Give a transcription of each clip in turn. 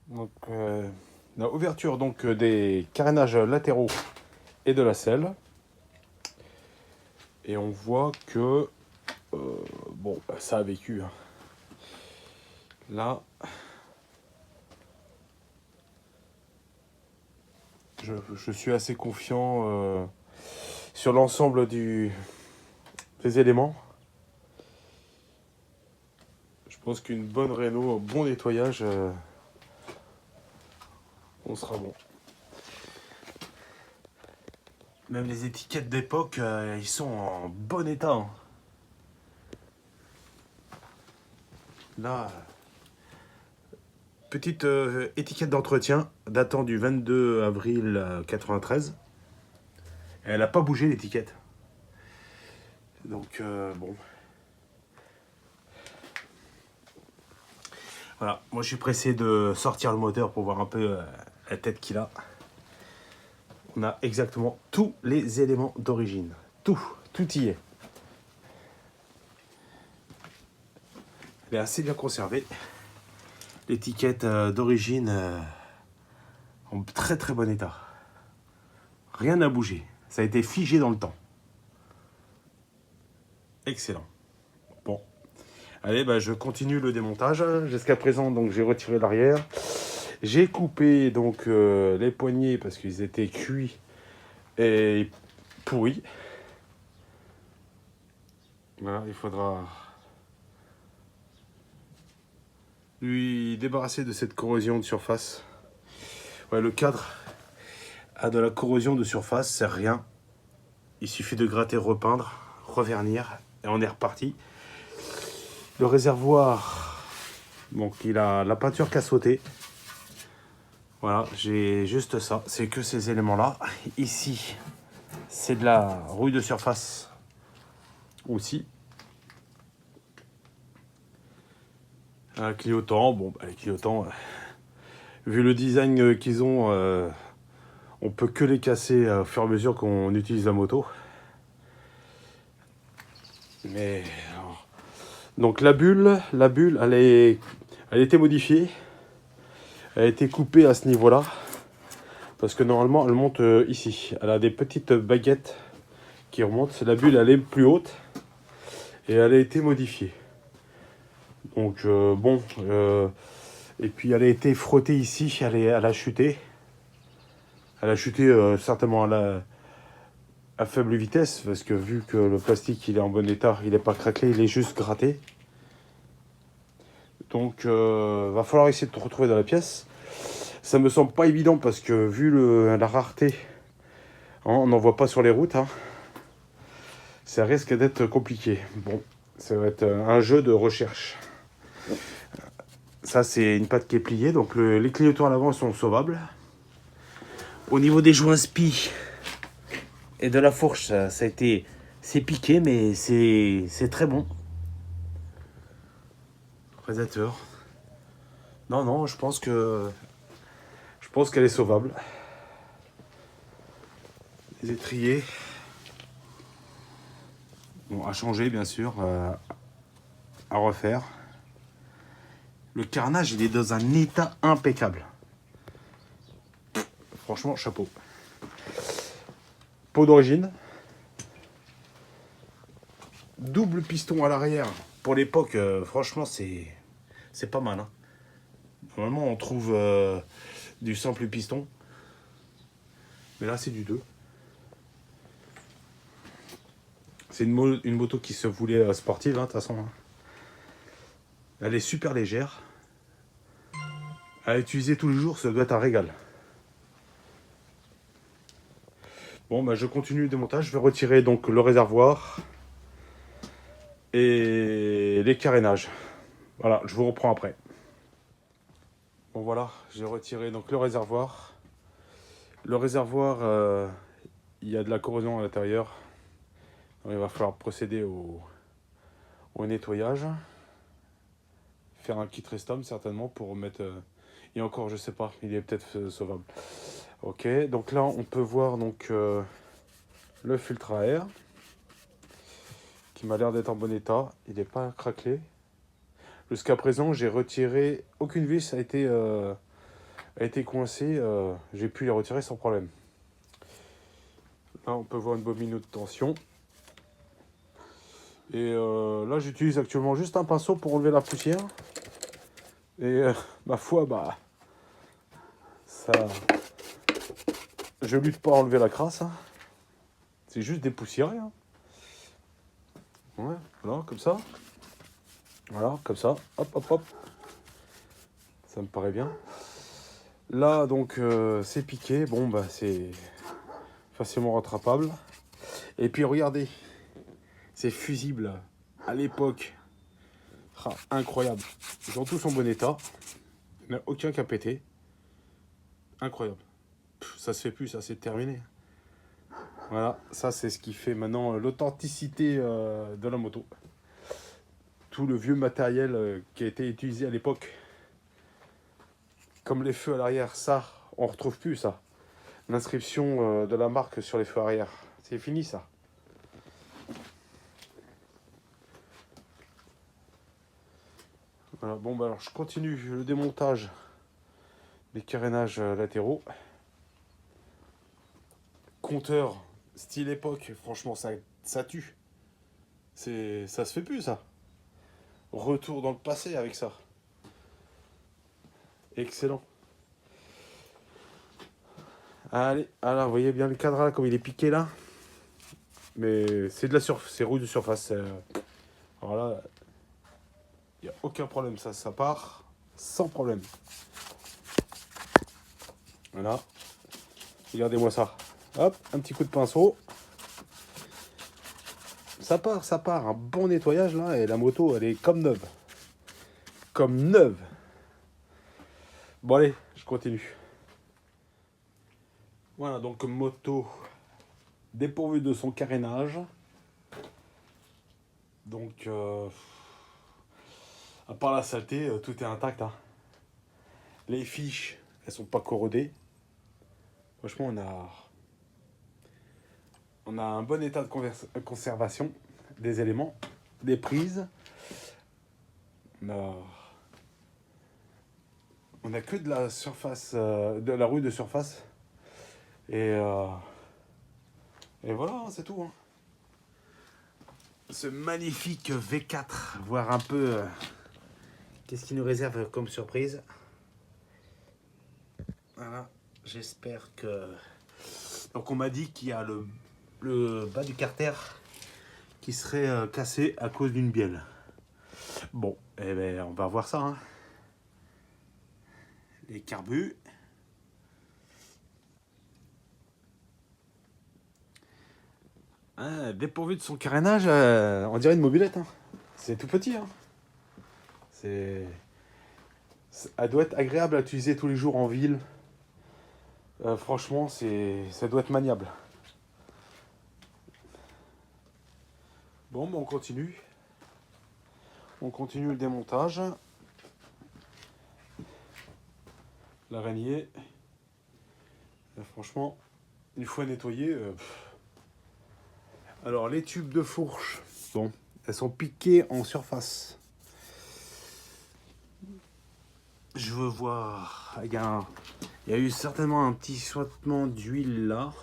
Donc, la ouverture donc, des carénages latéraux et de la selle. Et on voit que bon, ça a vécu. Hein. Là, je suis assez confiant sur l'ensemble des éléments. Je pense qu'une bonne réno, un bon nettoyage, on sera bon. Même les étiquettes d'époque, ils sont en bon état. Hein. Là, petite étiquette d'entretien datant du 22 avril 93. Elle n'a pas bougé l'étiquette. Donc bon. Voilà, moi je suis pressé de sortir le moteur pour voir un peu la tête qu'il a. On a exactement tous les éléments d'origine. Tout y est. Elle est assez bien conservée. L'étiquette d'origine en très très bon état. Rien n'a bougé. Ça a été figé dans le temps. Excellent. Bon. Allez, bah, je continue le démontage. Jusqu'à présent, donc j'ai retiré l'arrière. J'ai coupé donc les poignets parce qu'ils étaient cuits et pourris. Voilà, il faudra lui débarrasser de cette corrosion de surface. Ouais, le cadre a de la corrosion de surface, c'est rien. Il suffit de gratter, repeindre, revernir et on est reparti. Le réservoir, donc il a la peinture qui a sauté. Voilà, j'ai juste ça, c'est que ces éléments-là. Ici, c'est de la rouille de surface aussi. Clignotants, bon, bah, les clignotants, vu le design qu'ils ont, on peut que les casser au fur et à mesure qu'on utilise la moto. Mais alors, donc la bulle, elle a été modifiée. Elle a été coupée à ce niveau-là. Parce que normalement, elle monte ici. Elle a des petites baguettes qui remontent. La bulle, elle est plus haute. Et elle a été modifiée. Donc, bon. Et puis, elle a été frottée ici. Elle a chuté. Elle a chuté certainement à faible vitesse. Parce que vu que le plastique, il est en bon état, il n'est pas craquelé, il est juste gratté. Donc, va falloir essayer de retrouver dans la pièce. Ça me semble pas évident parce que vu la rareté, hein, on n'en voit pas sur les routes. Hein, ça risque d'être compliqué. Bon, ça va être un jeu de recherche. Ça, c'est une patte qui est pliée, donc les clignotants à l'avant sont sauvables. Au niveau des joints spi et de la fourche, ça a été... C'est piqué, mais c'est très bon. Prédateur. Non, non, je pense qu'elle est sauvable. Les étriers. Bon, à changer, bien sûr. À refaire. Le carnage, il est dans un état impeccable. Franchement, chapeau. Peau d'origine. Double piston à l'arrière. Pour l'époque, franchement, c'est pas mal. Hein. Normalement, on trouve du simple piston. Mais là, c'est du 2. C'est une moto qui se voulait sportive, de toute façon. Hein. Elle est super légère. À utiliser tous les jours, ça doit être un régal. Bon, bah, je continue le démontage. Je vais retirer donc le réservoir et les carénages. Voilà, je vous reprends après. Bon, voilà, j'ai retiré donc le réservoir. Le réservoir, il y a de la corrosion à l'intérieur. Il va falloir procéder au nettoyage. Faire un kit Restom certainement pour remettre... et encore, je sais pas, il est peut-être sauvable. Ok, donc là, on peut voir donc le filtre à air qui m'a l'air d'être en bon état. Il n'est pas craquelé. Jusqu'à présent, j'ai retiré aucune vis, a été a été coincée. J'ai pu les retirer sans problème. Là, on peut voir une bobine de tension. Et là, j'utilise actuellement juste un pinceau pour enlever la poussière. Et ma foi, bah, ça, je lutte pas à enlever la crasse. Hein. C'est juste des poussiérés. Hein. Ouais, voilà, comme ça. Voilà, comme ça. Hop, hop, hop. Ça me paraît bien. Là, donc, c'est piqué. Bon, bah, c'est facilement rattrapable. Et puis, regardez. Ces fusibles, à l'époque. Ah, incroyable. Ils sont tous en bon état. Il n'y en a aucun qui a pété. Incroyable. Ça se fait plus, ça, c'est terminé. Voilà, ça, c'est ce qui fait maintenant l'authenticité de la moto. Tout le vieux matériel qui a été utilisé à l'époque. Comme les feux à l'arrière, ça, on retrouve plus ça. L'inscription de la marque sur les feux arrière. C'est fini ça. Voilà, bon bah alors je continue le démontage des carénages latéraux. Compteur style époque, franchement ça tue. Ça se fait plus ça. Retour dans le passé avec ça. Excellent. Allez, alors vous voyez bien le cadre là comme il est piqué là. Mais c'est de la surface, c'est rouille de surface. Alors là, il n'y a aucun problème, ça part sans problème. Voilà. Regardez-moi ça. Hop, un petit coup de pinceau. Ça part. Un bon nettoyage là et la moto elle est comme neuve. Comme neuve. Bon allez, je continue. Voilà, donc moto dépourvue de son carénage. Donc, à part la saleté, tout est intact. Hein. Les fiches, elles sont pas corrodées. Franchement, on a un bon état de conservation des éléments, des prises. On a que de la surface, de la rouille de surface. Et voilà, hein, c'est tout. Hein. Ce magnifique V4, voir un peu qu'est-ce qu'il nous réserve comme surprise. Voilà, j'espère que... Donc on m'a dit qu'il y a le bas du carter qui serait cassé à cause d'une bielle. Bon, eh ben, on va voir ça. Hein. Les carbus. Ah, dépourvu de son carénage, on dirait une mobilette. Hein. C'est tout petit. Hein. Elle doit être agréable à utiliser tous les jours en ville. Franchement, ça doit être maniable. Bon, on continue. On continue le démontage. L'araignée. Franchement, une fois nettoyée. Alors, les tubes de fourche. Bon, elles sont piquées en surface. Je veux voir. Il y a eu certainement un petit sointement d'huile là.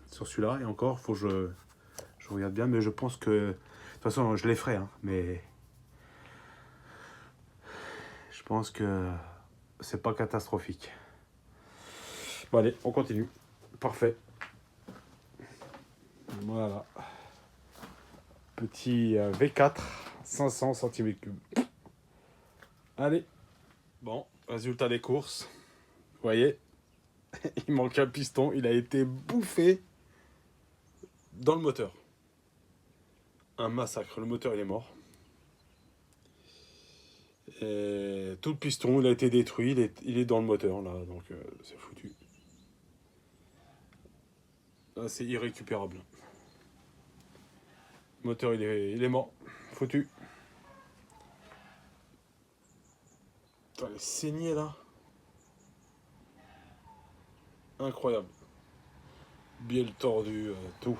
Sur celui-là. Et encore, faut que je regarde bien. Mais je pense que... De toute façon, je les ferai. Hein, mais... Je pense que c'est pas catastrophique. Bon allez, on continue. Parfait. Voilà. Petit V4, 500 cm3. Allez. Bon, résultat des courses. Vous voyez, il manque un piston. Il a été bouffé dans le moteur. Un massacre. Le moteur, il est mort. Et tout le piston, il a été détruit. Il est dans le moteur, là. Donc, c'est foutu. Là, c'est irrécupérable. Le moteur, il est mort. Foutu. Putain, les saignées, là. Incroyable. Bielle tordue, tout.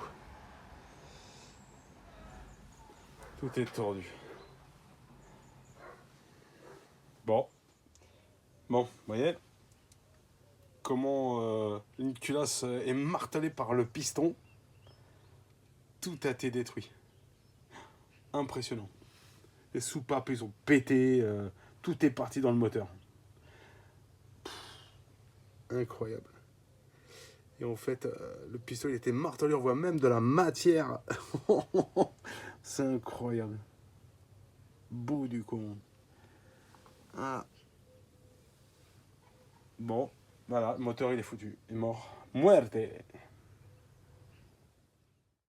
Tout est tordu. Bon. Bon, vous voyez, comment une culasse est martelée par le piston. Tout a été détruit. Impressionnant. Les soupapes, ils ont pété. Tout est parti dans le moteur. Incroyable. Et en fait, le piston il était martelé. On voit même de la matière. C'est incroyable. Bout du con. Ah. Bon, voilà, le moteur il est foutu. Il est mort. Muerte.